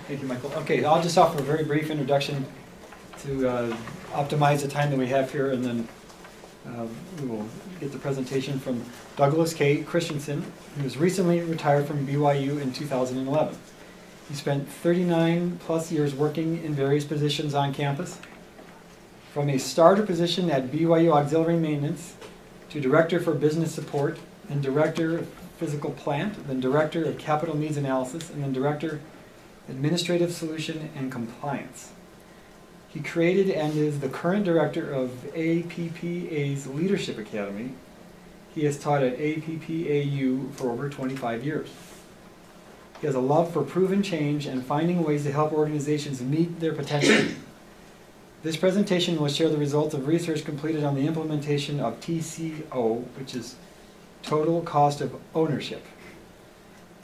Thank you, Michael. Okay, I'll just offer a very brief introduction to optimize the time that we have here, and then we will get the presentation from Douglas K. Christensen, who was recently retired from BYU in 2011. He spent 39 plus years working in various positions on campus, from a starter position at BYU Auxiliary Maintenance to Director for Business Support, and Director of Physical Plant, then Director of Capital Needs Analysis, and then Director Administrative Solution and Compliance. He created and is the current director of APPA's Leadership Academy. He has taught at APPAU for over 25 years. He has a love for proven change and finding ways to help organizations meet their potential. This presentation will share the results of research completed on the implementation of TCO, which is Total Cost of Ownership.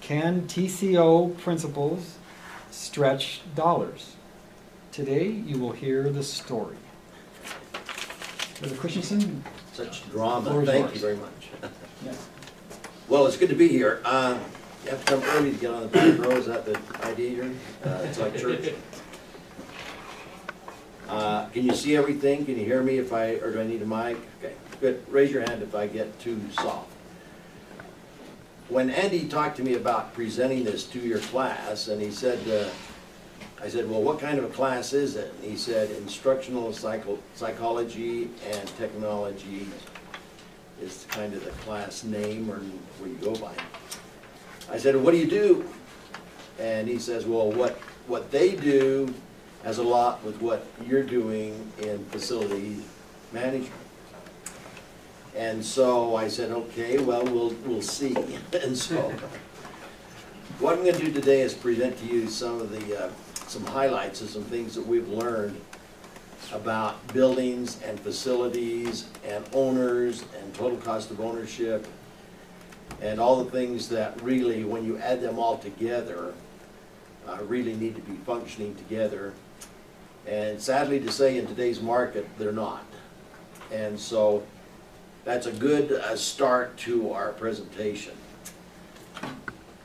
Can TCO principles stretch dollars? Today you will hear the story. Brother Christensen? Such drama. Thank you very much. Yes. Well, it's good to be here. You have to come early to get on the front row. Is that the idea here? It's like church. Can you see everything? Can you hear me or do I need a mic? Okay, good. Raise your hand if I get too soft. When Andy talked to me about presenting this to your class, and he said, I said, well, what kind of a class is it? And he said, instructional psychology and technology is kind of the class name or what you go by. I said, what do you do? And he says, well, what they do has a lot with what you're doing in facility management. And so I said, okay, well, we'll see. And so what I'm going to do today is present to you some of the some highlights of some things that we've learned about buildings and facilities and owners and total cost of ownership and all the things that really, when you add them all together, really need to be functioning together. And sadly to say, in today's market, they're not. And so that's a good start to our presentation.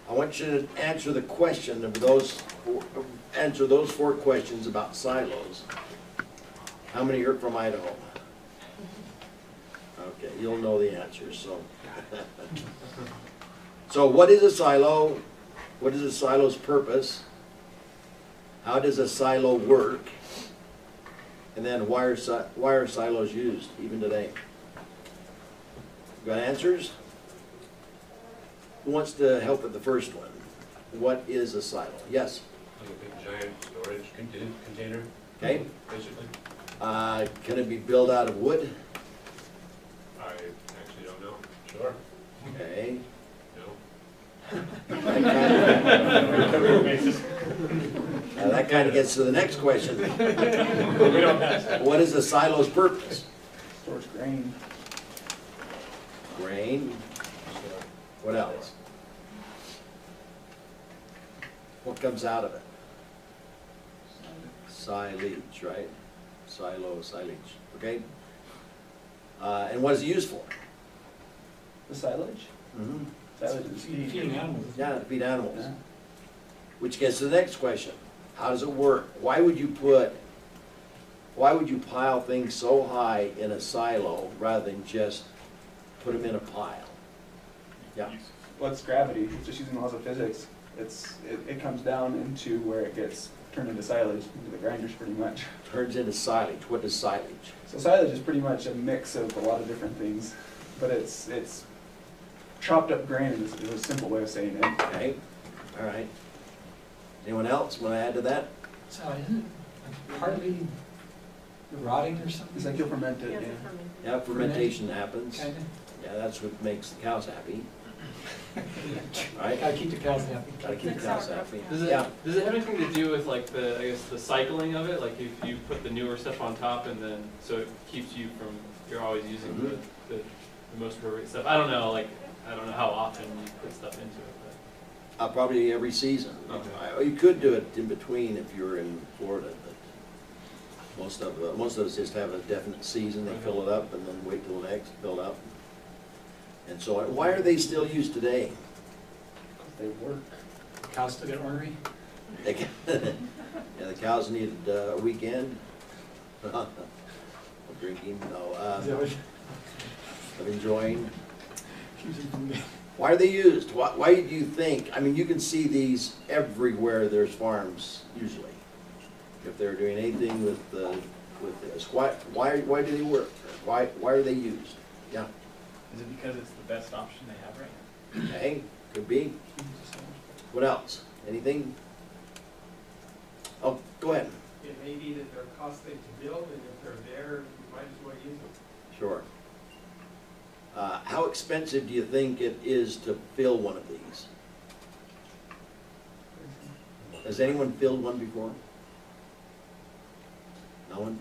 I want you to answer the question of those four questions about silos. How many are from Idaho? Okay, you'll know the answers. So what is a silo? What is a silo's purpose? How does a silo work? And then why are silos used even today? Got answers? Who wants to help with the first one? What is a silo? Yes? Like a big giant storage container. Okay. Basically. Can it be built out of wood? I actually don't know. Sure. Okay. No. That kind of gets to the next question. What is a silo's purpose? Stores grain. Grain. What else? What comes out of it? Silage, right? Silo, silage. Okay. And what is it used for? The silage? Mm-hmm. Silage is feed. Feeding animals. Yeah, to feed animals. Yeah. Which gets to the next question. How does it work? Why would you pile things so high in a silo rather than just put them in a pile? Yeah. Well, it's gravity. It's just using the laws of physics. It comes down into where it gets turned into silage, into the grinders pretty much. Turns into silage. What is silage? So silage is pretty much a mix of a lot of different things, but it's chopped up grain is a simple way of saying it. Okay. All right. Anyone else want to add to that? So isn't it partly rotting or something? It's like you'll ferment it, Yeah, yeah. Yeah, fermentation happens. Kind of. Yeah, that's what makes the cows happy. Right? Gotta keep the cows happy. Gotta keep the cows happy. Does it, Yeah. does it have anything to do with like the cycling of it? Like if you put the newer stuff on top and then, so it keeps you from, you're always using the most appropriate stuff. I don't know how often you put stuff into it. Probably every season. Okay. You could do it in between if you're in Florida, but most of us just have a definite season. They fill it up and then wait till the next fill up. And so, why are they still used today? They work. Cows still get ornery? Yeah, the cows needed a weekend. Drinking, no, of enjoying. Why are they used? Why do you think? I mean, you can see these everywhere there's farms usually. If they're doing anything with this, why do they work? Why are they used? Yeah. Is it because it's the best option they have right now? Okay, could be. What else? Anything? Oh, go ahead. It may be that they're costly to build, and if they're there, you might as well use them. Sure. How expensive do you think it is to fill one of these? Has anyone filled one before? No one?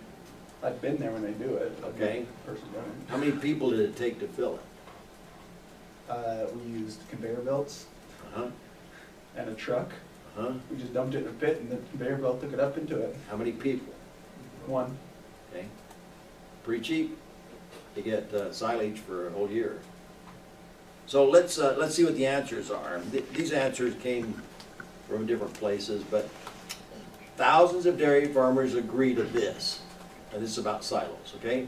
I've been there when they do it. I've Okay. been the person doing it. How many people did it take to fill it? We used conveyor belts Uh-huh, and a truck. uh-huh. We just dumped it in a pit and the conveyor belt took it up into it. How many people? One. Okay. Pretty cheap to get silage for a whole year. So let's see what the answers are. These answers came from different places, but thousands of dairy farmers agree to this. And this is about silos, okay?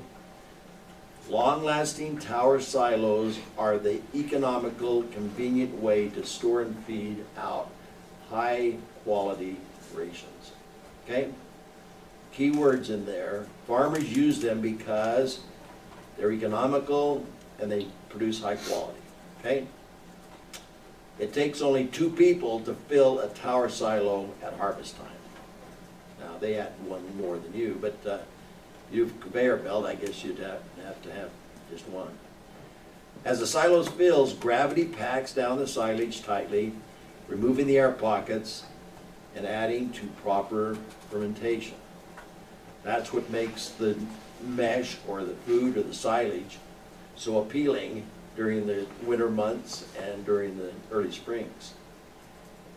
Long-lasting tower silos are the economical, convenient way to store and feed out high-quality rations, okay? Key words in there. Farmers use them because they're economical and they produce high quality, okay? It takes only 2 people to fill a tower silo at harvest time. Now, they had one more than you, but you have a conveyor belt, I guess you'd have to have just one. As the silos fills, gravity packs down the silage tightly, removing the air pockets and adding to proper fermentation. That's what makes the mesh or the food or the silage so appealing during the winter months and during the early springs.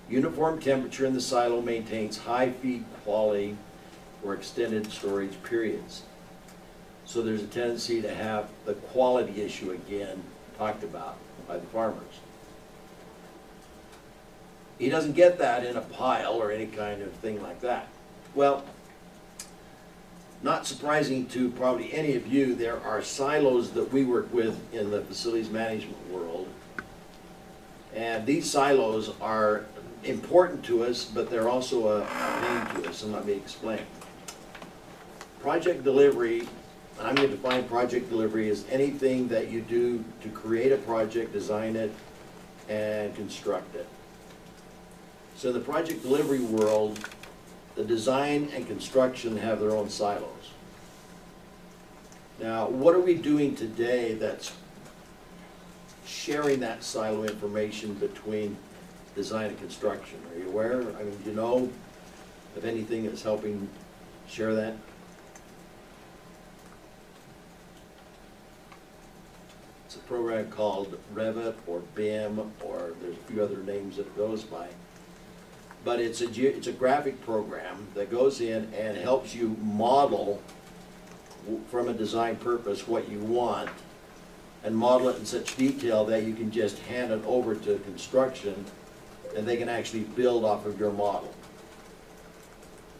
Uniform temperature in the silo maintains high feed quality for extended storage periods. So there's a tendency to have the quality issue again talked about by the farmers. He doesn't get that in a pile or any kind of thing like that. Well, not surprising to probably any of you, there are silos that we work with in the facilities management world. And these silos are important to us, but they're also a pain to us, and let me explain. Project delivery, I'm going to define project delivery as anything that you do to create a project, design it, and construct it. So in the project delivery world, the design and construction have their own silos. Now, what are we doing today that's sharing that silo information between design and construction? Are you aware? I mean, do you know of anything that's helping share that? It's a program called Revit or BIM, or there's a few other names that it goes by. But it's a graphic program that goes in and helps you model from a design purpose what you want, and model it in such detail that you can just hand it over to construction and they can actually build off of your model.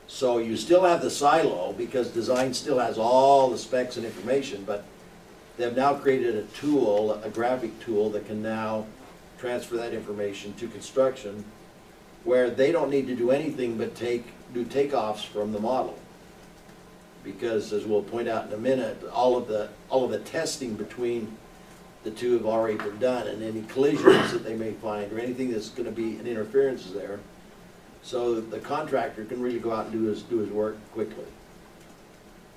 So you still have the silo because design still has all the specs and information, but they've now created a tool, a graphic tool that can now transfer that information to construction, where they don't need to do anything but do takeoffs from the model. Because, as we'll point out in a minute, all of the testing between the two have already been done, and any collisions that they may find or anything that's going to be an interference is there. So the contractor can really go out and do his work quickly.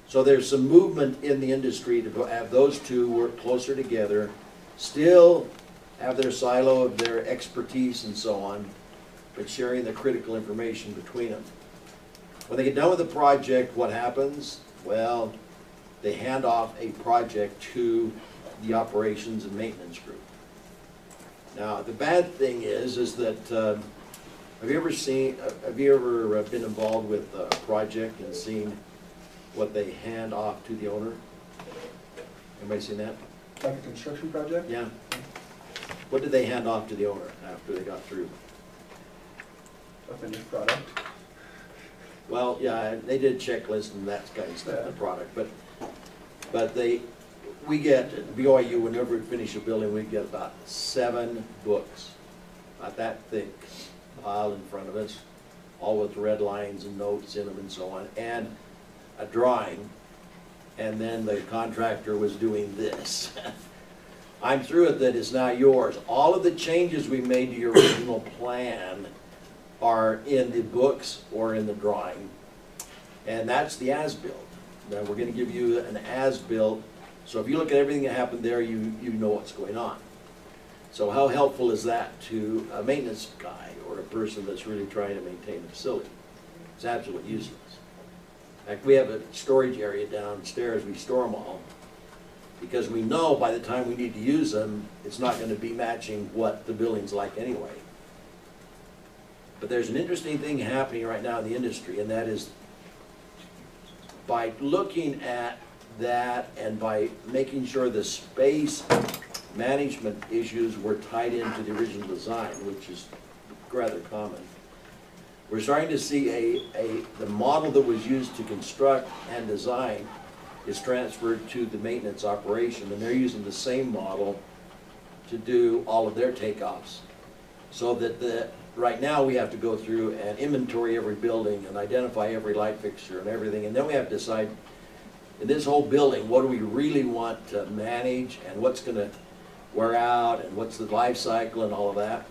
So there's some movement in the industry to have those two work closer together, still have their silo of their expertise and so on, but sharing the critical information between them. When they get done with the project, what happens? Well, they hand off a project to the operations and maintenance group. Now, the bad thing is that have you ever been involved with a project and seen what they hand off to the owner? Anybody seen that? Like a construction project? Yeah. What did they hand off to the owner after they got through? a finished product. Well, yeah, they did checklist and that kind of stuff, the product, but we get, at BYU, whenever we finish a building, we get about 7 books, about that thick, piled in front of us, all with red lines and notes in them and so on, and a drawing, and then the contractor was doing this. I'm through it, that is now yours. All of the changes we made to your original plan are in the books or in the drawing, and that's the as-built. Now, we're gonna give you an as-built, so if you look at everything that happened there, you know what's going on. So how helpful is that to a maintenance guy or a person that's really trying to maintain the facility? It's absolutely useless. In fact, we have a storage area downstairs, we store them all, because we know by the time we need to use them, it's not gonna be matching what the building's like anyway. But there's an interesting thing happening right now in the industry, and that is by looking at that and by making sure the space management issues were tied into the original design, which is rather common. We're starting to see the model that was used to construct and design is transferred to the maintenance operation, and they're using the same model to do all of their takeoffs. So that right now we have to go through and inventory every building and identify every light fixture and everything, and then we have to decide in this whole building, what do we really want to manage and what's gonna wear out and what's the life cycle and all of that.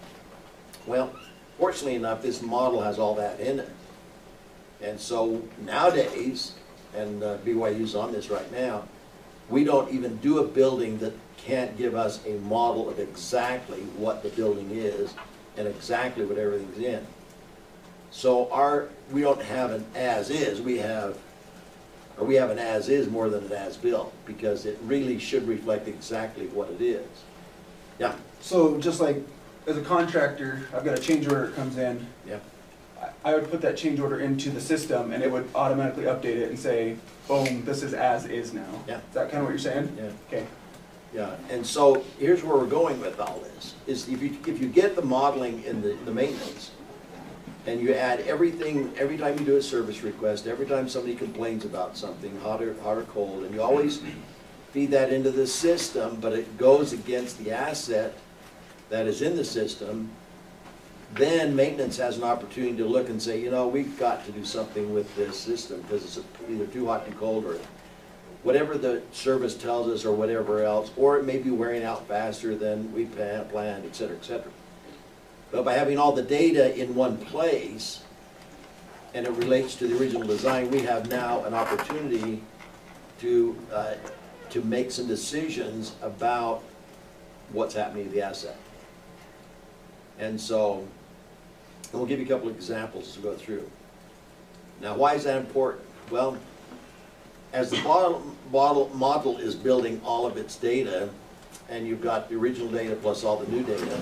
Well, fortunately enough, this model has all that in it. And so nowadays, and BYU's on this right now, we don't even do a building that can't give us a model of exactly what the building is and exactly what everything's in. So we don't have an as-is, we have an as-is more than an as-built, because it really should reflect exactly what it is. Yeah. So just like, as a contractor, I've got a change order that comes in. Yeah. I would put that change order into the system and it would automatically update it and say, boom, this is as is now. Yeah. Is that kind of what you're saying? Yeah. Okay. Yeah, and so here's where we're going with all this, is if you get the modeling in the maintenance, and you add everything, every time you do a service request, every time somebody complains about something, hot or cold, and you always feed that into the system, but it goes against the asset that is in the system, then maintenance has an opportunity to look and say, you know, we've got to do something with this system because it's either too hot, too cold, or whatever the service tells us, or whatever else, or it may be wearing out faster than we planned, et cetera, et cetera. But by having all the data in one place, and it relates to the original design, we have now an opportunity to make some decisions about what's happening to the asset. And so, and we'll give you a couple of examples as we go through. Now, why is that important? Well, as the model is building all of its data, and you've got the original data plus all the new data,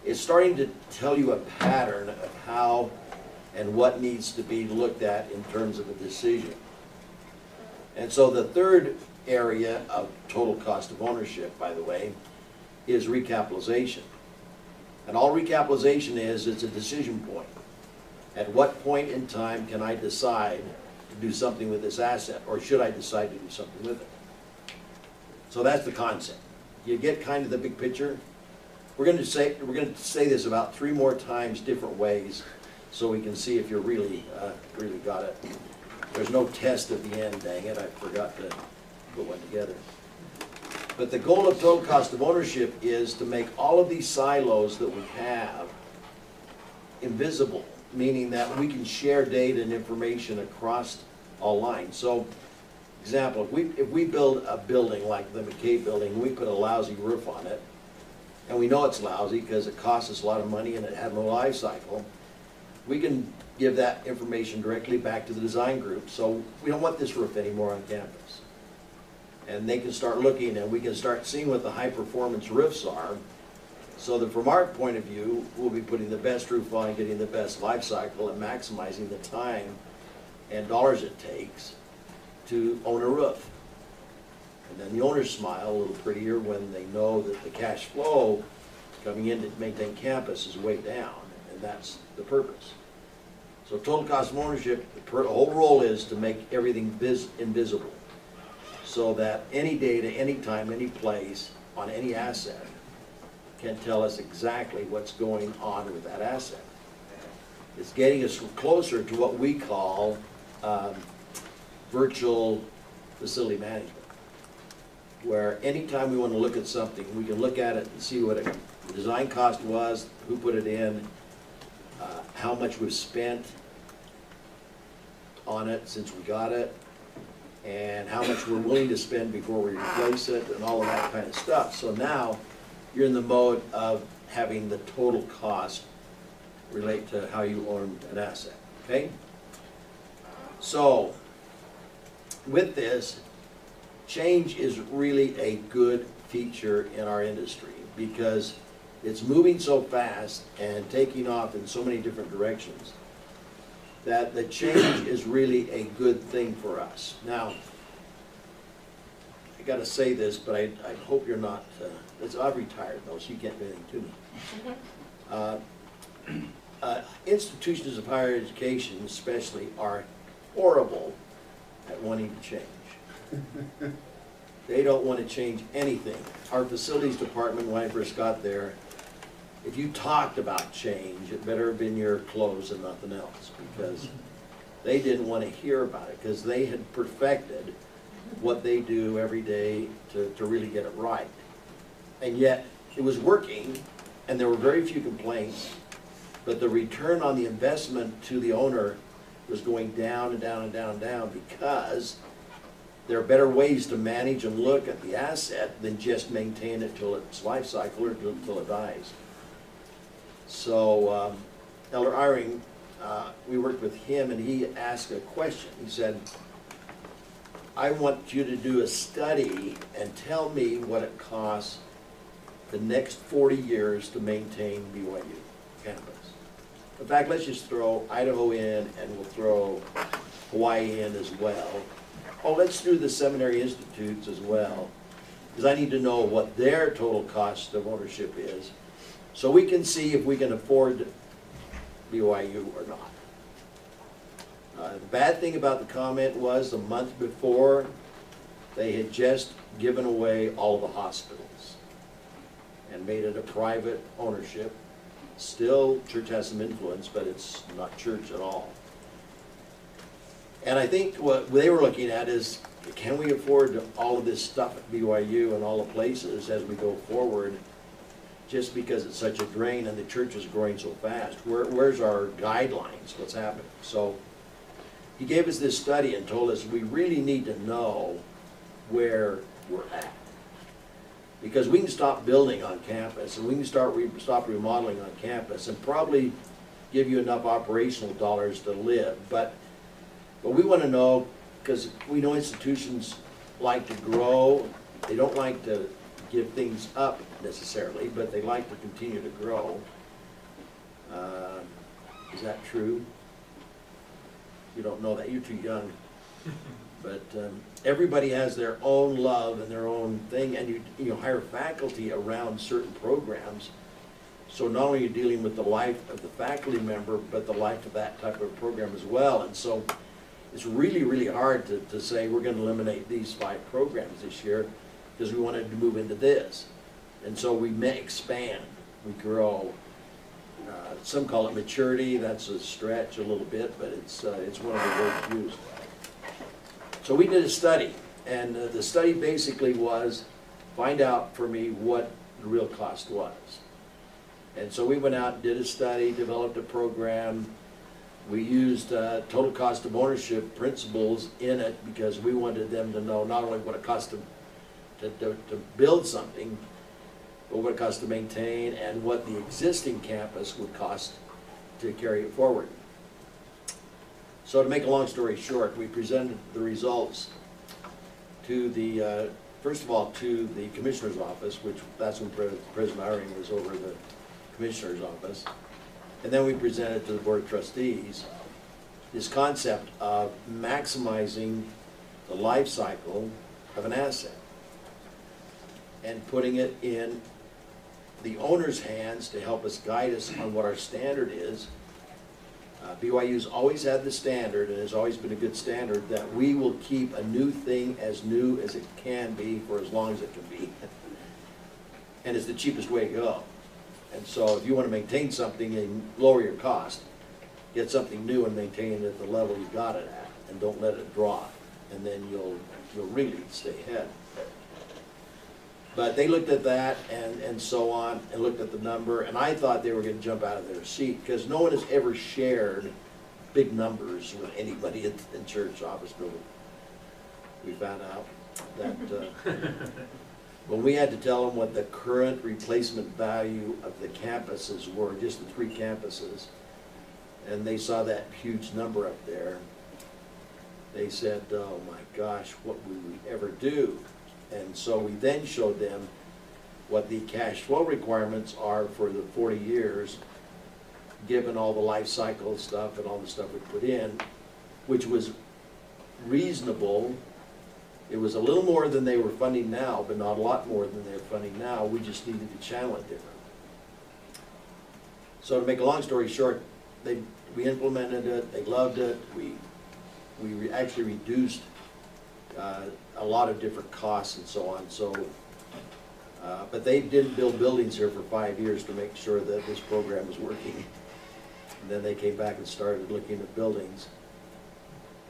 it's starting to tell you a pattern of how and what needs to be looked at in terms of a decision. And so the third area of total cost of ownership, by the way, is recapitalization. And all recapitalization is, it's a decision point. At what point in time can I decide to do something with this asset, or should I decide to do something with it? So that's the concept. You get kind of the big picture. We're going to say this about 3 more times different ways, so we can see if you really got it. There's no test at the end, dang it, I forgot to put one together. But the goal of total cost of ownership is to make all of these silos that we have invisible, meaning that we can share data and information across all lines. So, example, if we build a building like the McKay building, we put a lousy roof on it, and we know it's lousy because it costs us a lot of money and it had no life cycle, we can give that information directly back to the design group. So we don't want this roof anymore on campus. And they can start looking, and we can start seeing what the high performance roofs are, so that from our point of view, we'll be putting the best roof on, getting the best life cycle, and maximizing the time and dollars it takes to own a roof. And then the owners smile a little prettier when they know that the cash flow coming in to maintain campus is way down. And that's the purpose. So total cost of ownership, the whole role is to make everything invisible, so that any data, any time, any place, on any asset can tell us exactly what's going on with that asset. It's getting us closer to what we call virtual facility management, where anytime we want to look at something, we can look at it and see what the design cost was, who put it in, how much we've spent on it since we got it, and how much we're willing to spend before we replace it, and all of that kind of stuff. So now you're in the mode of having the total cost relate to how you own an asset, okay? So with this, change is really a good feature in our industry because it's moving so fast and taking off in so many different directions that the change is really a good thing for us. Now, I gotta say this, but I hope you're not, I've retired though, so you can't do anything to me. Institutions of higher education especially are horrible at wanting to change. They don't want to change anything. Our facilities department, when I first got there, if you talked about change, it better have been your clothes and nothing else, because they didn't want to hear about it, because they had perfected what they do every day to really get it right. And yet, it was working, and there were very few complaints, but the return on the investment to the owner was going down and down and down and down, because there are better ways to manage and look at the asset than just maintain it till its life cycle or till it dies. So Elder Eyring, we worked with him, and he asked a question. He said, I want you to do a study and tell me what it costs the next 40 years to maintain BYU campus. In fact, let's just throw Idaho in, and we'll throw Hawaii in as well. Oh, let's do the seminary institutes as well, because I need to know what their total cost of ownership is, so we can see if we can afford BYU or not. The bad thing about the comment was the month before, they had just given away all the hospitals and made it a private ownership. Still, church has some influence, but it's not church at all. And I think what they were looking at is, can we afford all of this stuff at BYU and all the places as we go forward, just because it's such a drain and the church is growing so fast? Where's our guidelines? What's happening? So he gave us this study and told us we really need to know where we're at. Because we can stop building on campus, and we can stop remodeling on campus, and probably give you enough operational dollars to live. But we want to know, because we know institutions like to grow. They don't like to give things up necessarily, but they like to continue to grow. Is that true? You don't know that. You're too young. But everybody has their own love and their own thing, and you hire faculty around certain programs. So not only are you dealing with the life of the faculty member, but the life of that type of program as well. And so it's really, really hard to say we're going to eliminate these 5 programs this year because we wanted to move into this. And so we may expand, we grow. Some call it maturity. That's a stretch a little bit, but it's one of the words used. So we did a study, and the study basically was find out for me what the real cost was. And so we went out and did a study, developed a program. We used total cost of ownership principles in it because we wanted them to know not only what it cost to build something, but what it costs to maintain and what the existing campus would cost to carry it forward. So to make a long story short, we presented the results to the, first of all, to the Commissioner's office, which that's when President Eyring was over the Commissioner's office. And then we presented to the Board of Trustees this concept of maximizing the life cycle of an asset and putting it in the owner's hands to help us guide us on what our standard is. BYU's always had the standard, and has always been a good standard, that we will keep a new thing as new as it can be for as long as it can be. And it's the cheapest way to go. And so if you want to maintain something and lower your cost, get something new and maintain it at the level you got it at, and don't let it drop, and then you'll really stay ahead. But they looked at that and so on, and looked at the number, and I thought they were gonna jump out of their seat, because no one has ever shared big numbers with anybody in church office building. We found out that when we had to tell them what the current replacement value of the campuses were, just the 3 campuses, and they saw that huge number up there, they said, oh my gosh, what would we ever do? And so we then showed them what the cash flow requirements are for the 40 years, given all the life cycle stuff and all the stuff we put in, which was reasonable. It was a little more than they were funding now, but not a lot more than they're funding now. We just needed to channel it different. So to make a long story short, we implemented it, they loved it, we actually reduced a lot of different costs and so on. So, but they didn't build buildings here for 5 years to make sure that this program was working. And then they came back and started looking at buildings.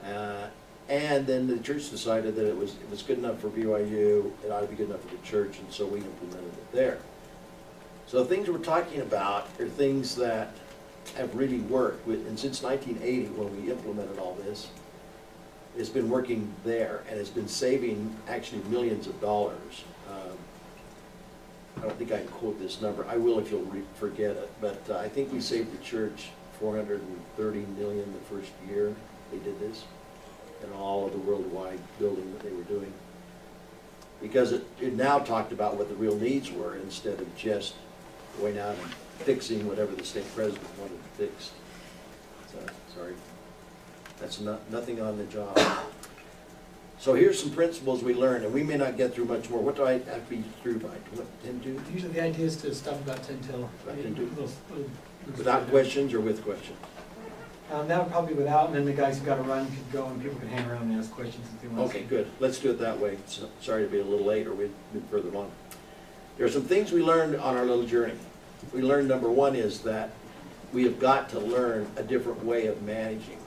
And then the church decided that it was good enough for BYU, it ought to be good enough for the church, and so we implemented it there. So the things we're talking about are things that have really worked. And since 1980, when we implemented all this, it's been working there, and it's been saving actually millions of dollars. I don't think I can quote this number. I will if you'll forget it. But I think we saved the church $430 million the first year they did this, and all of the worldwide building that they were doing. Because it now talked about what the real needs were, instead of just going out and fixing whatever the state president wanted fixed. So, sorry. That's nothing on the job. So here's some principles we learned, and we may not get through much more. What do I have to be through by? 10-2? Usually the idea is to stop about 10 till. About 10 Without questions or with questions? That would probably be without, and then the guys who got to run could go, and people could hang around and ask questions if they want. Okay, good. Let's do it that way. So, sorry to be a little late, or we'd been further along. There are some things we learned on our little journey. We learned, number one, is that we have got to learn a different way of managing.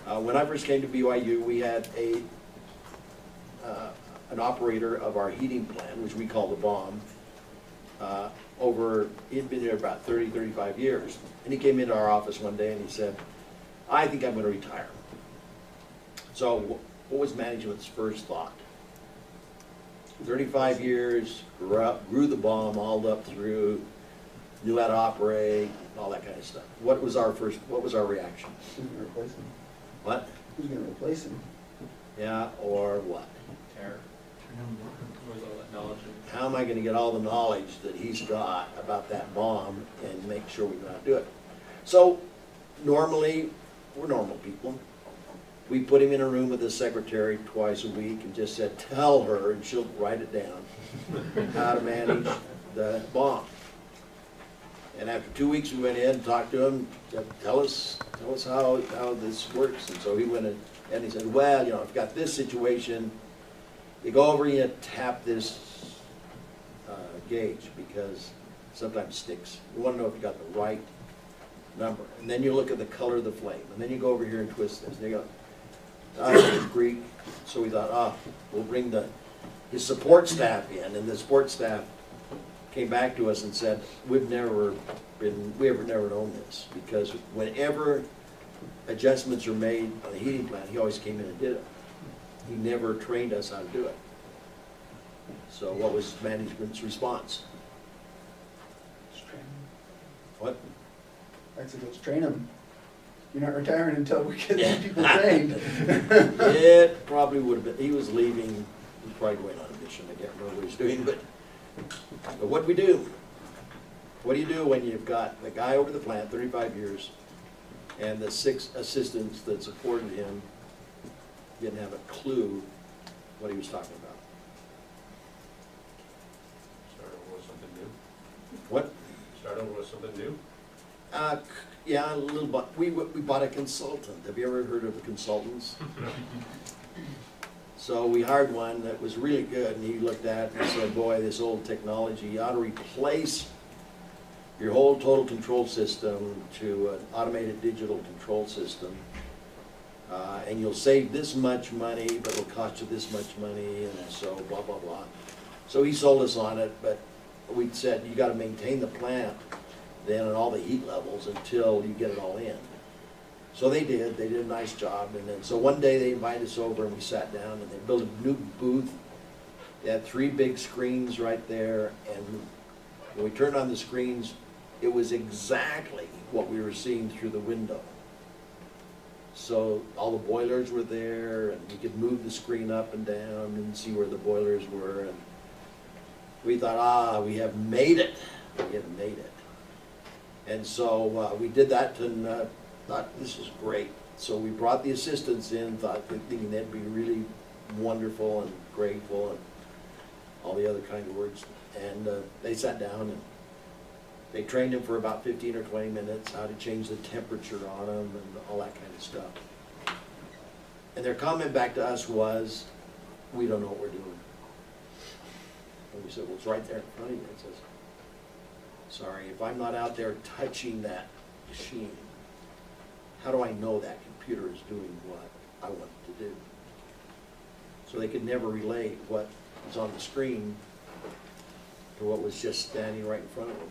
When I first came to BYU, we had an operator of our heating plant, which we call the bomb, he'd been there about 30, 35 years. And he came into our office one day and he said, I think I'm going to retire. So what was management's first thought? 35 years, grew the bomb all up through, knew how to operate, all that kind of stuff. What was our reaction? Who's gonna replace him? What? Who's gonna replace him? Yeah, or what? Terror. Where's all that knowledge? How am I going to get all the knowledge that he's got about that bomb and make sure we know how to do it? So normally, we're normal people. We put him in a room with his secretary twice a week and just said, tell her, and she'll write it down, how to manage the bomb. And after 2 weeks, we went in and talked to him, said, tell us how this works. And so he went in and he said, well, you know, I've got this situation. You go over and you tap this gauge, because sometimes it sticks. You want to know if you got the right number. And then you look at the color of the flame. And then you go over here and twist this. And you go, it's Greek. So we thought, we'll bring his support staff in. And the support staff came back to us and said, we've never known this. Because whenever adjustments are made on the heating plant, he always came in and did it. He never trained us how to do it. So what was management's response? Just train him. What? I said, let's train him. You're not retiring until we get these people trained. It probably would have been, he was leaving, he was probably going on a mission, I can't remember what he was doing, but what we do? What do you do when you've got the guy over the plant, 35 years, and the 6 assistants that supported him didn't have a clue what he was talking about? Started with something new. What? Start over with something new? Yeah, a little bit. We bought a consultant. Have you ever heard of the consultants? So we hired one that was really good, and he looked at it and said, boy, this old technology, you ought to replace your whole total control system to an automated digital control system. And you'll save this much money, but it'll cost you this much money, and so blah, blah, blah. So he sold us on it, but we said, you gotta maintain the plant then at all the heat levels until you get it all in. So they did a nice job, and then, so one day they invited us over and we sat down and they built a new booth. They had 3 big screens right there, and when we turned on the screens, it was exactly what we were seeing through the window. So all the boilers were there, and you could move the screen up and down and see where the boilers were, and we thought, we have made it. We have made it. And so we did that and thought, this is great. So we brought the assistants in, thinking they'd be really wonderful and grateful and all the other kind of words. And they sat down and they trained them for about 15 or 20 minutes, how to change the temperature on them and all that kind of stuff. And their comment back to us was, we don't know what we're doing. And we said, well, it's right there in front of you. It says, sorry, if I'm not out there touching that machine, how do I know that computer is doing what I want it to do? So they could never relate what was on the screen to what was just standing right in front of them.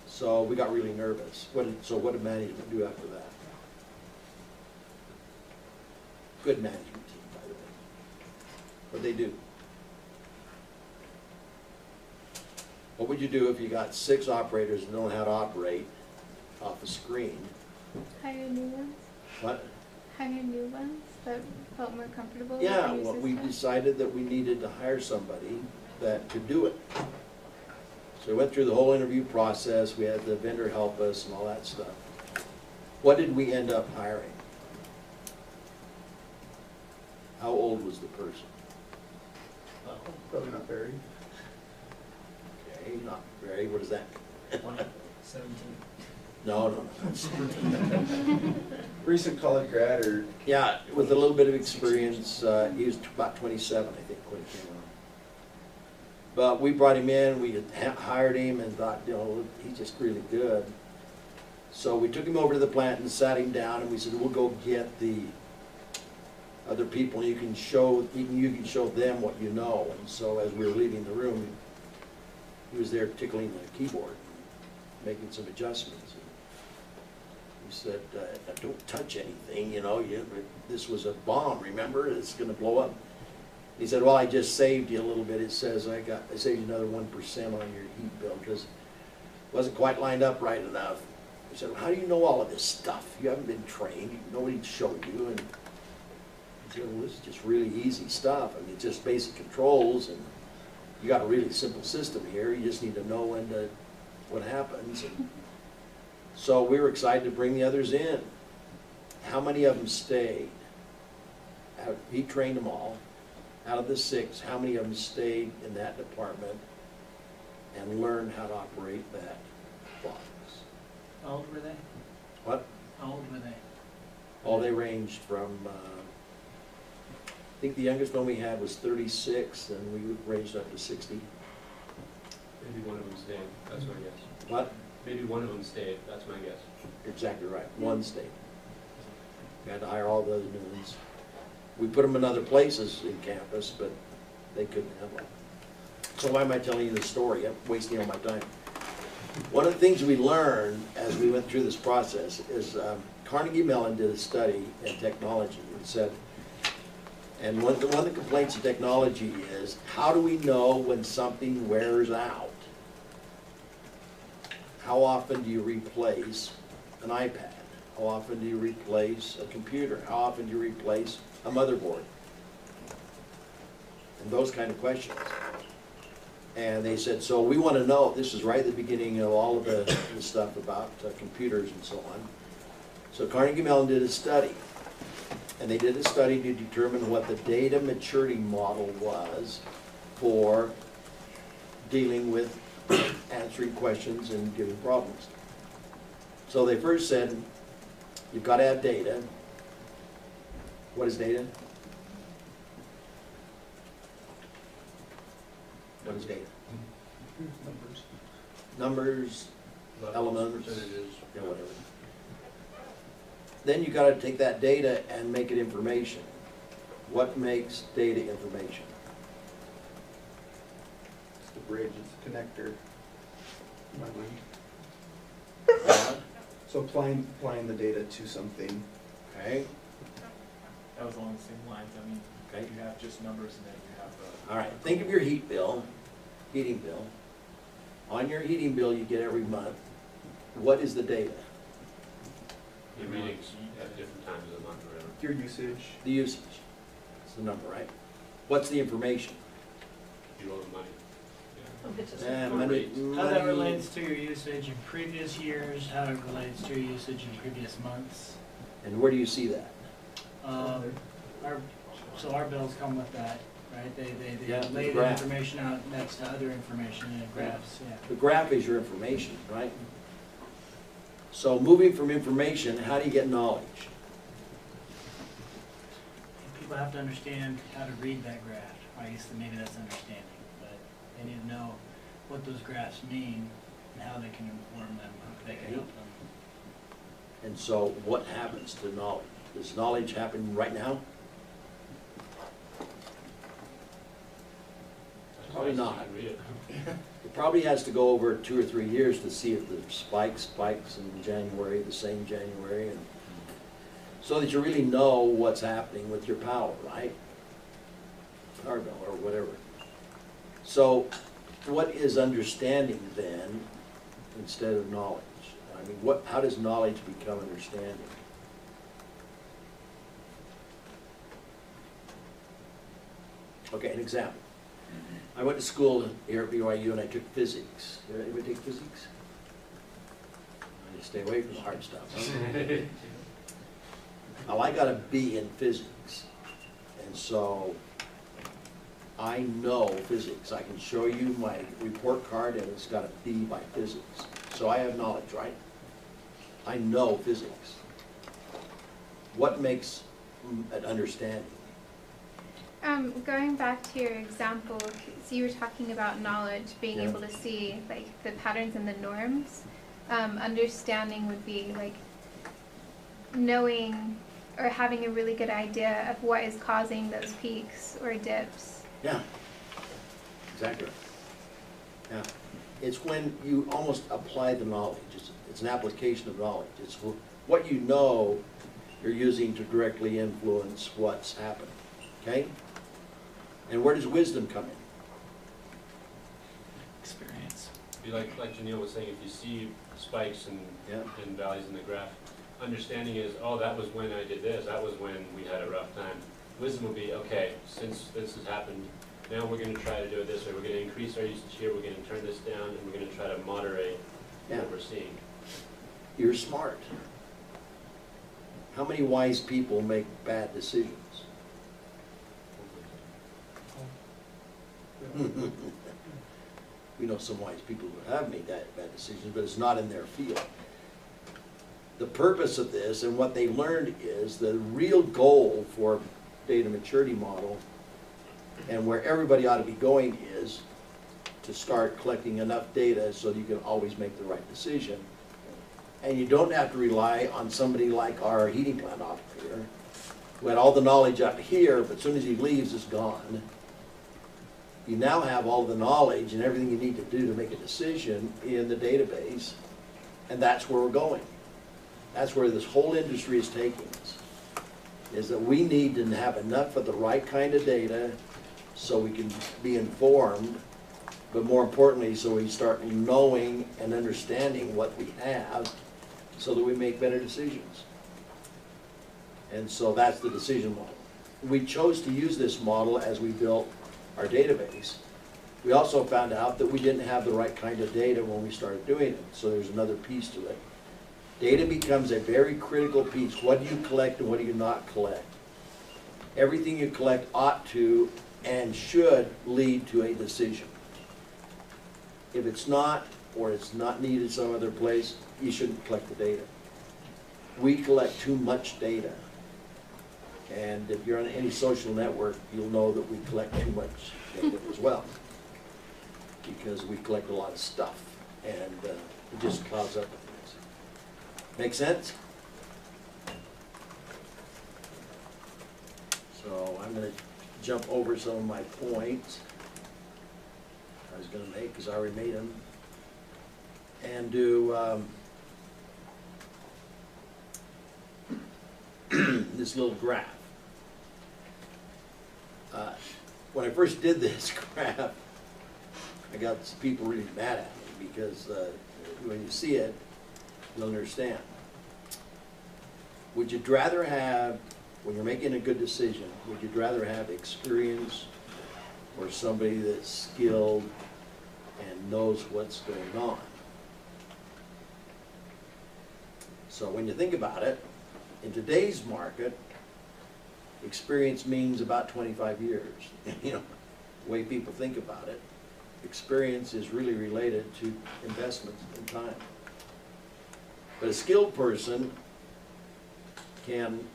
So we got really nervous. So what did management do after that? Good management team, by the way. What'd they do? What would you do if you got 6 operators that don't know how to operate off a screen? Hire new ones? What? Hire new ones that felt more comfortable Yeah, with the well, new we system? decided that we needed to hire somebody that could do it. So we went through the whole interview process, we had the vendor help us and all that stuff. What did we end up hiring? How old was the person? Probably not very. Okay, not very, what is that? 17. No. Recent college grad or Yeah, with a little bit of experience, he was about 27, I think, when he came on. But we brought him in, we hired him and thought, he's just really good. So we took him over to the plant and sat him down and we said, we'll go get the other people, you can show them what you know. And so as we were leaving the room, he was there tickling the keyboard, making some adjustments. He said, don't touch anything, this was a bomb, remember? It's gonna blow up. He said, well, I just saved you a little bit. It says I saved you another 1% on your heat bill because it wasn't quite lined up right enough. He said, well, how do you know all of this stuff? You haven't been trained, nobody showed you. And he said, well, this is just really easy stuff. I mean, it's just basic controls, and you got a really simple system here. You just need to know what happens. And so we were excited to bring the others in. How many of them stayed? He trained them all. Out of the 6, how many of them stayed in that department and learned how to operate that box? How old were they? What? How old were they? Oh, they ranged from, I think the youngest one we had was 36, and we ranged up to 60. Maybe one of them stayed, that's my guess. What? Maybe one of them stayed, that's my guess. You're exactly right. One stayed. We had to hire all the other new ones. We put them in other places in campus, but they couldn't handle it. So why am I telling you this story? I'm wasting all my time. One of the things we learned as we went through this process is Carnegie Mellon did a study in technology and said, and one of the complaints of technology is, how do we know when something wears out? How often do you replace an iPad? How often do you replace a computer? How often do you replace a motherboard? And those kind of questions. And they said, so we want to know, this is right at the beginning of all of the stuff about computers and so on. So Carnegie Mellon did a study. And they did a study to determine what the data maturity model was for dealing with answering questions and giving problems. So they first said, you've got to have data. What is data? What is data? Numbers, elements, yeah, whatever. Then you got to take that data and make it information. What makes data information? It's the bridge, it's a connector. So applying the data to something. Okay, That was along the same lines, I mean, okay. you have just numbers and then you have All right, think of your heating bill. On your heating bill you get every month, what is the data? Your meetings at different times of the month or whatever. Your usage. The usage. It's the number, right? What's the information? You owe the money. Money, How that money. relates to your usage in previous years, how it relates to your usage in previous months. And where do you see that? So our bills come with that, right? They Yeah, lay the graph. information out next to other information in graphs, yeah. The graph is your information, right? So moving from information, how do you get knowledge? People have to understand how to read that graph. I guess that maybe that's understanding, but they need to know what those graphs mean and how they can inform them, how they can help them. And so what happens to knowledge? Does knowledge happen right now? Probably not. Read it. It probably has to go over 2 or 3 years to see if the spikes in January, the same January, and so that you really know what's happening with your power, right? Power bill or whatever. So what is understanding then instead of knowledge? I mean, how does knowledge become understanding? Okay, an example. I went to school here at BYU and I took physics. Did anybody take physics? I just stay away from the hard stuff. Huh? Now, I got a B in physics, and so I know physics. I can show you my report card and it's got a B by physics. So I have knowledge, right? I know physics. What makes an understanding? Going back to your example, so you were talking about knowledge, being Yeah. able to see like the patterns and the norms. Understanding would be like knowing or having a really good idea of what is causing those peaks or dips. Yeah, exactly. Yeah, it's when you almost apply the knowledge. It's an application of knowledge. It's what you know you're using to directly influence what's happening, okay? And where does wisdom come in? Experience. Be like Janelle was saying, if you see spikes and, Yeah. and valleys in the graph, understanding is, oh, that was when I did this, that was when we had a rough time. Wisdom will be, okay, since this has happened, now we're gonna try to do it this way, we're gonna increase our usage here, we're gonna turn this down, and we're gonna try to moderate Yeah. what we're seeing. You're smart. How many wise people make bad decisions? We know some wise people who have made bad decisions, but it's not in their field. The purpose of this and what they learned is the real goal for data maturity model and where everybody ought to be going is to start collecting enough data so you can always make the right decision. And you don't have to rely on somebody like our heating plant operator who had all the knowledge up here, but as soon as he leaves, it's gone. You now have all the knowledge and everything you need to do to make a decision in the database, and that's where we're going. That's where this whole industry is taking us, is that we need to have enough of the right kind of data so we can be informed, but more importantly, so we start knowing and understanding what we have so that we make better decisions. And so that's the decision model. We chose to use this model as we built our database. We also found out that we didn't have the right kind of data when we started doing it, so there's another piece to it. Data becomes a very critical piece. What do you collect and what do you not collect? Everything you collect ought to and should lead to a decision. If it's not, or it's not needed some other place, you shouldn't collect the data. We collect too much data. And if you're on any social network, you'll know that we collect too much data as well. Because we collect a lot of stuff, and it just clouds up things. Make sense? So I'm going to jump over some of my points I was going to make, because I already made them, and do this little graph. When I first did this graph, I got some people really mad at me, because when you see it, you'll understand. Would you rather have, when you're making a good decision, would you rather have experience or somebody that's skilled and knows what's going on? So when you think about it, in today's market, experience means about 25 years. You know, the way people think about it, experience is really related to investments in time. But a skilled person can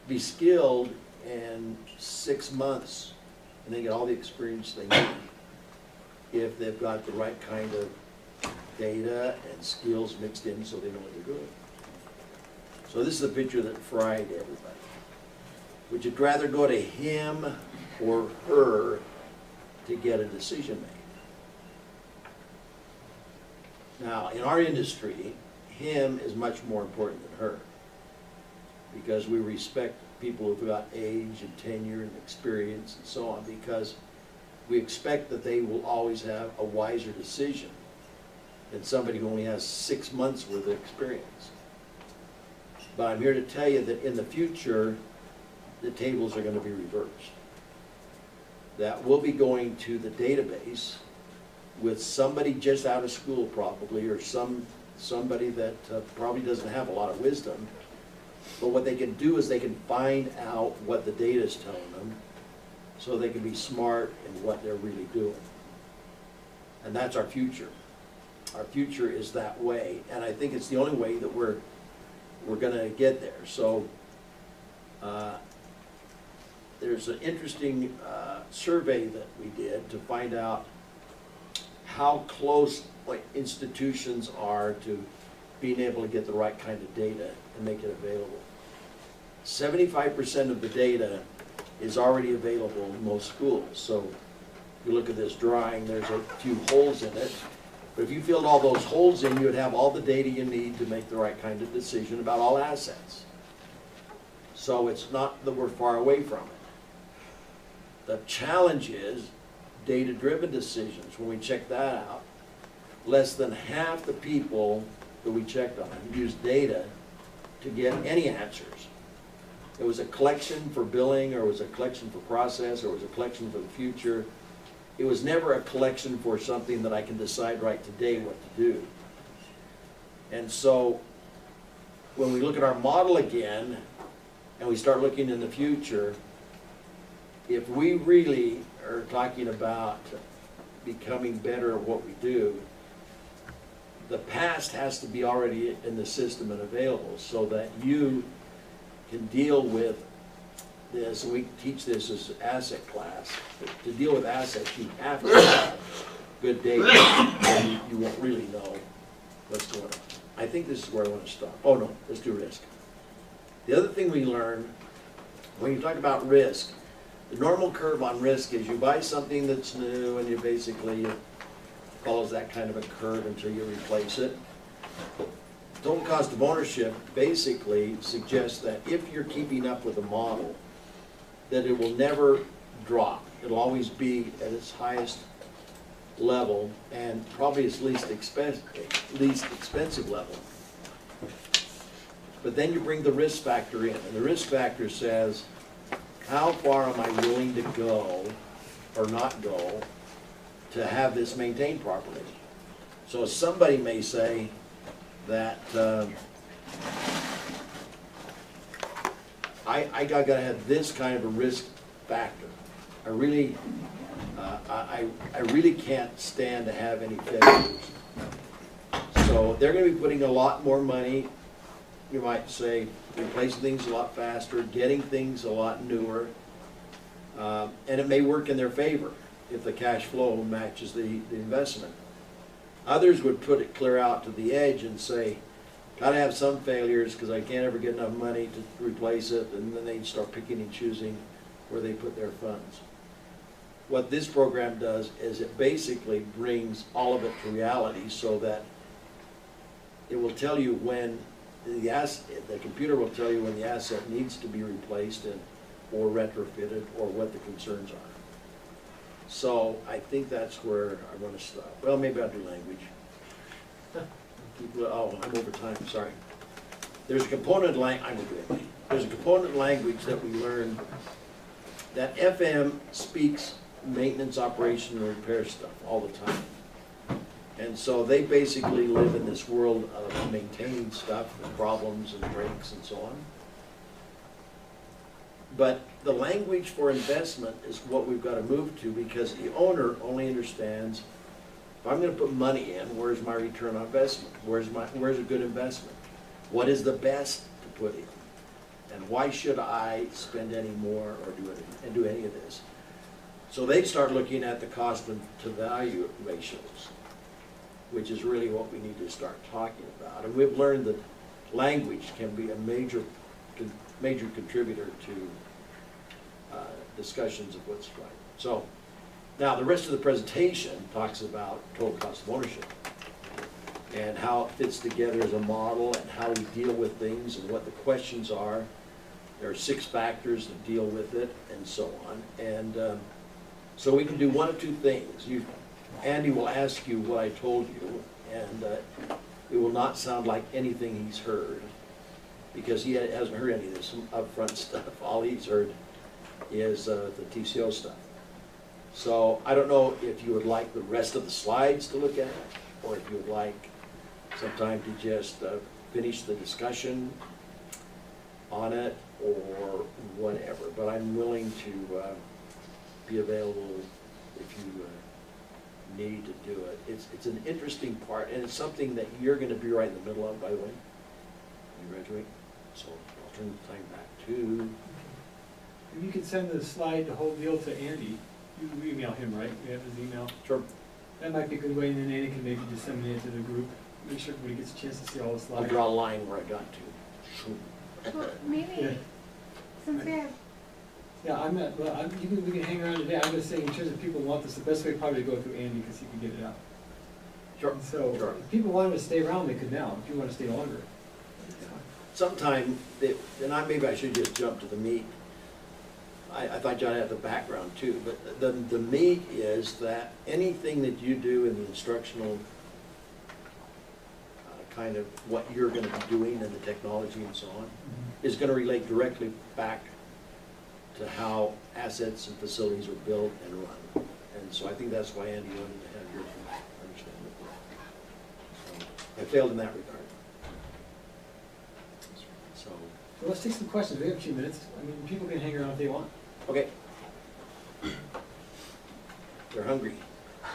be skilled in 6 months and they get all the experience they need if they've got the right kind of data and skills mixed in so they know what they're doing. So this is a picture that fried everybody. Would you rather go to him or her to get a decision made? Now, in our industry, him is much more important than her, because we respect people who've got age and tenure and experience and so on, because we expect that they will always have a wiser decision than somebody who only has 6 months worth of experience. But I'm here to tell you that in the future, the tables are going to be reversed. That we'll be going to the database with somebody just out of school probably, or somebody that probably doesn't have a lot of wisdom. But what they can do is they can find out what the data is telling them, so they can be smart in what they're really doing. And that's our future. Our future is that way, and I think it's the only way that we're going to get there. So there's an interesting survey that we did to find out how close institutions are to being able to get the right kind of data and make it available. 75% of the data is already available in most schools. So if you look at this drawing, there's a few holes in it. But if you filled all those holes in, you would have all the data you need to make the right kind of decision about all assets. So it's not that we're far away from it. The challenge is data-driven decisions. When we check that out, less than half the people that we checked on used data to get any answers. It was a collection for billing, or it was a collection for process, or it was a collection for the future. It was never a collection for something that I can decide right today what to do. And so when we look at our model again, and we start looking in the future, if we really are talking about becoming better at what we do, the past has to be already in the system and available, so that you can deal with this. And we teach this as asset class. To deal with assets, you have to have good data, or you won't really know what's going on. I think this is where I want to stop. Oh no, let's do risk. The other thing we learn, when you talk about risk, the normal curve on risk is you buy something that's new and you basically follows that kind of a curve until you replace it. Total cost of ownership basically suggests that if you're keeping up with the model, that it will never drop. It'll always be at its highest level and probably its least expensive level. But then you bring the risk factor in, and the risk factor says, how far am I willing to go or not go to have this maintained properly? So somebody may say that I gotta have this kind of a risk factor. I really I really can't stand to have any failures. So they're gonna be putting a lot more money, you might say, replacing things a lot faster, getting things a lot newer. And it may work in their favor if the cash flow matches the investment. Others would put it clear out to the edge and say, gotta have some failures because I can't ever get enough money to replace it, and then they'd start picking and choosing where they put their funds. What this program does is it basically brings all of it to reality so that it will tell you when the computer will tell you when the asset needs to be replaced or retrofitted, or what the concerns are. So I think that's where I want to stop. Well, maybe I'll do language. Oh, I'm over time, sorry. There's a component There's a component language that we learned that FM speaks maintenance, operation, and repair stuff all the time. And so they basically live in this world of maintaining stuff and problems and breaks and so on. But the language for investment is what we've got to move to, because the owner only understands, if I'm going to put money in, where's my return on investment? Where's a good investment? What is the best to put in? And why should I spend any more or do any of this? So they start looking at the cost to value ratios, which is really what we need to start talking about. And we've learned that language can be a major contributor to discussions of what's right. So now the rest of the presentation talks about total cost of ownership and how it fits together as a model and how we deal with things and what the questions are. There are 6 factors that deal with it and so on. And so we can do one of 2 things. Andy will ask you what I told you, and it will not sound like anything he's heard, because he hasn't heard any of this upfront stuff. All he's heard is the TCO stuff. So I don't know if you would like the rest of the slides to look at, or if you would like some time to just finish the discussion on it, or whatever. But I'm willing to be available if you need to do it. It's an interesting part, and it's something that you're going to be right in the middle of, by the way, when you graduate. So I'll turn the time back to. If you could send the slide, the whole deal to Andy, you email him, right? You have his email? Sure. That might be a good way, and then Andy can maybe disseminate it to the group. Make sure everybody gets a chance to see all the slides. I'll draw a line where I got to. Well, maybe, Yeah. since we have, Yeah, we can hang around today. I'm just saying, in terms of people who want this, the best way probably to go through Andy, because he can get it out. Sure. So, Sure. if people wanted to stay around, they could now. If you want to stay longer. Sometime, maybe I should just jump to the meat. I thought John had the background too, but the meat is that anything that you do in the instructional kind of what you're going to be doing and the technology and so on is going to relate directly back to how assets and facilities are built and run. And so I think that's why Andy wanted to have your understanding of that. So I failed in that regard. So. Well, let's take some questions. We have a few minutes. I mean, people can hang around if they want. Okay. They're hungry.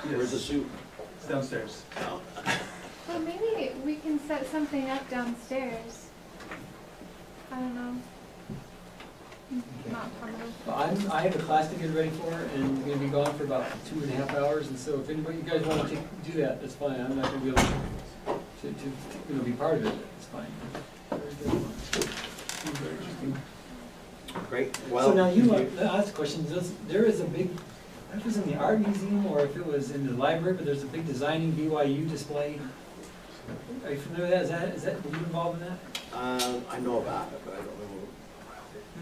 Where's the soup? It's downstairs. No. well, maybe we can set something up downstairs. I don't know. Not probably. Well, I have a class to get ready for, and I'm going to be gone for about 2.5 hours. And so, if anybody, you guys want to do that, that's fine. I'm not going to be able to be part of it. It's fine. Very interesting. Great. So Well, now you asked questions. There is a big, if it was in the art museum or if it was in the library, but there's a big designing BYU display. Are you familiar with that? Is that were you involved in that? I know about it, but I don't know.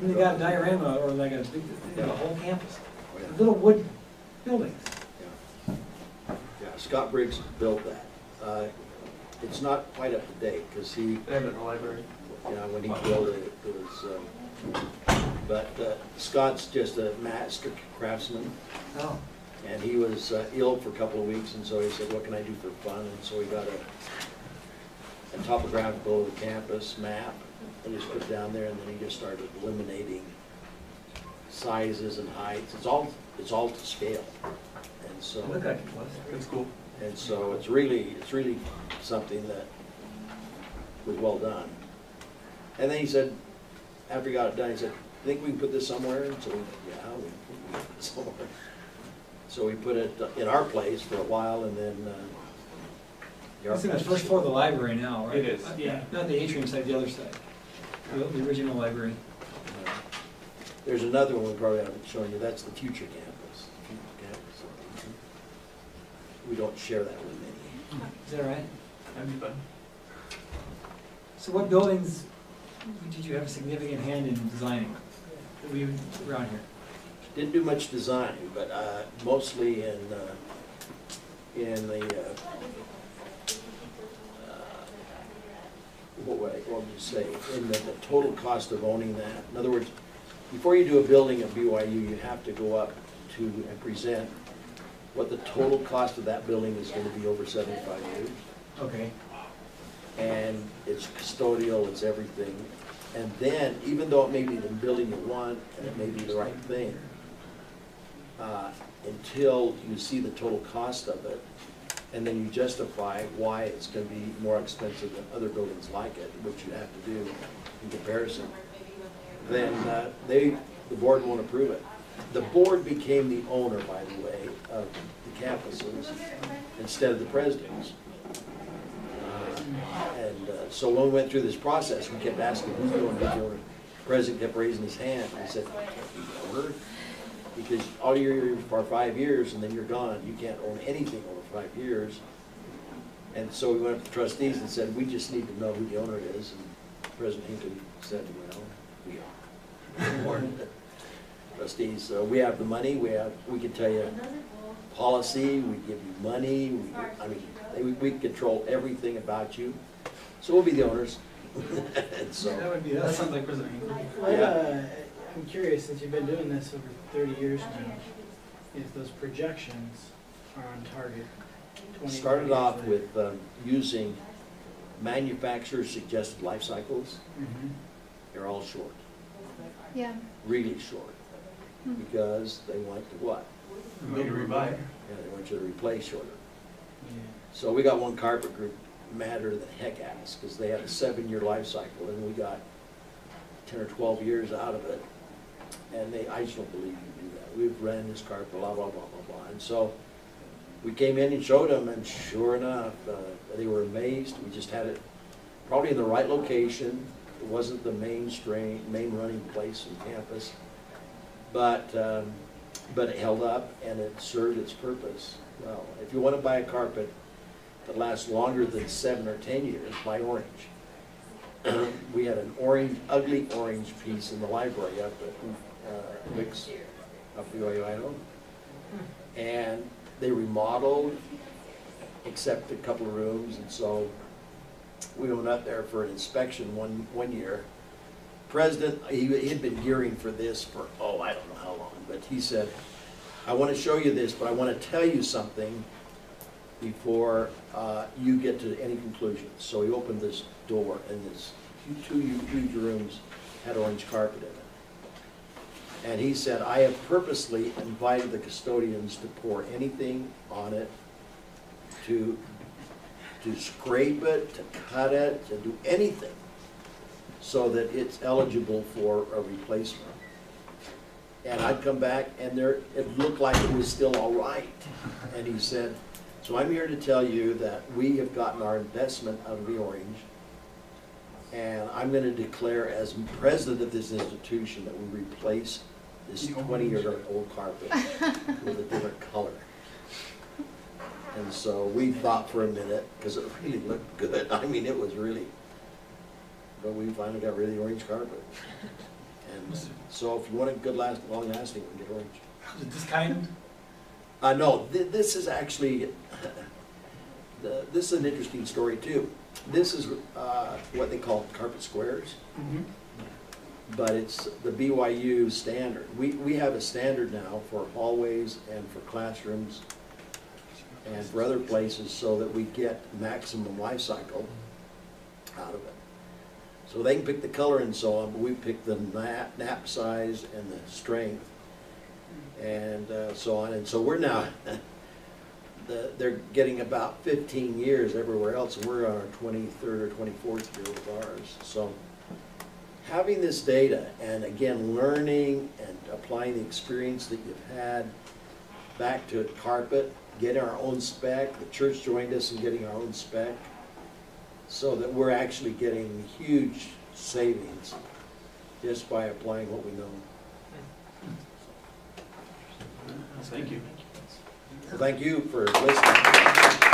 And they got a diorama or like a big thing of the whole campus. Oh, yeah. Little wood buildings. Yeah. Yeah, Scott Briggs built that. It's not quite up to date because he, They have it in the library. when he built it, it was. But Scott's just a master craftsman, Oh. and he was ill for a couple of weeks, and so he said, "What can I do for fun?" And so he got a topographical of the campus map and just put it down there, and then he just started eliminating sizes and heights. It's all to scale. And so, It looked like it was. That's cool. and so it's really something that was well done. And then he said, after he got it done, he said, think we can put this somewhere? And so, yeah, we can put it somewhere. So we put it in our place for a while, and then It's in the first floor of the library now, right? It is. Yeah. Not the atrium side, the other side. The original library. There's another one we probably haven't shown you. That's the future campus. We don't share that with many. Is that right? That'd be fun. So what buildings did you have a significant hand in designing that we around here? Didn't do much design, but mostly in the what would you say? In the total cost of owning that. In other words, before you do a building at BYU, you have to go up to and present what the total cost of that building is going to be over 75 years. Okay. And it's custodial, it's everything. And then, even though it may be the building you want, and it may be the right thing, until you see the total cost of it, and then you justify why it's going to be more expensive than other buildings like it, which you have to do in comparison, then the board won't approve it. The board became the owner, by the way, of the campuses instead of the presidents. So when we went through this process, we kept asking who's going to be the owner. The president kept raising his hand. I said, I can't be the owner, because all you're here for 5 years and then you're gone. You can't own anything over 5 years. And so we went up to the trustees and said, we just need to know who the owner is. And President Hinckley said, well, we are. Trustees, we have the money. We can tell you policy. We give you money. We control everything about you. So we'll be the owners. And so, That would be us. That sounds like President Hinckley. I'm curious, since you've been doing this over 30 years now, if those projections are on target 20 started years off later. with using manufacturers' suggested life cycles. Mhm. They're all short, Yeah. really short, because they want to what? Maybe rebuy. Yeah, they want you to replace shorter. Yeah. So we got one carpet group madder than heck at us, because they had a 7-year life cycle, and we got 10 or 12 years out of it. And I just don't believe you can do that. We've ran this carpet, blah, blah, blah, blah, blah. And so we came in and showed them, and sure enough, they were amazed. We just had it probably in the right location. It wasn't the main running place in campus, but it held up and it served its purpose well. If you want to buy a carpet that lasts longer than 7 or 10 years, buy orange. We had an ugly orange piece in the library up at Wicks, up BYU, Idaho, and they remodeled, except a couple of rooms, and so we went up there for an inspection one year. President, he had been gearing for this for, I don't know how long, but he said, I want to show you this, but I want to tell you something before you get to any conclusions. So he opened this door, and this two huge rooms had orange carpet in it. And he said, I have purposely invited the custodians to pour anything on it, to scrape it, to cut it, to do anything, so that it's eligible for a replacement. And I'd come back, and it looked like it was still all right. And he said, so I'm here to tell you that we have gotten our investment out of the orange, and I'm going to declare as president of this institution that we replace this 20-year-old carpet with a different color. And so we thought for a minute, because it really looked good. I mean, it was really, but we finally got rid of the orange carpet. And so if you want a good long lasting, we can get orange. Is it this kind? No, this is actually, this is an interesting story too. This is what they call carpet squares, but it's the BYU standard. We have a standard now for hallways and for classrooms and for other places, so that we get maximum life cycle out of it. So they can pick the color and so on, but we pick the nap size and the strength and so on. And so we're now, they're getting about 15 years everywhere else, and we're on our 23rd or 24th year with ours. So having this data and again learning and applying the experience that you've had back to carpet, getting our own spec, the church joined us in getting our own spec, so that we're actually getting huge savings just by applying what we know. Thank you. Well, thank you for listening.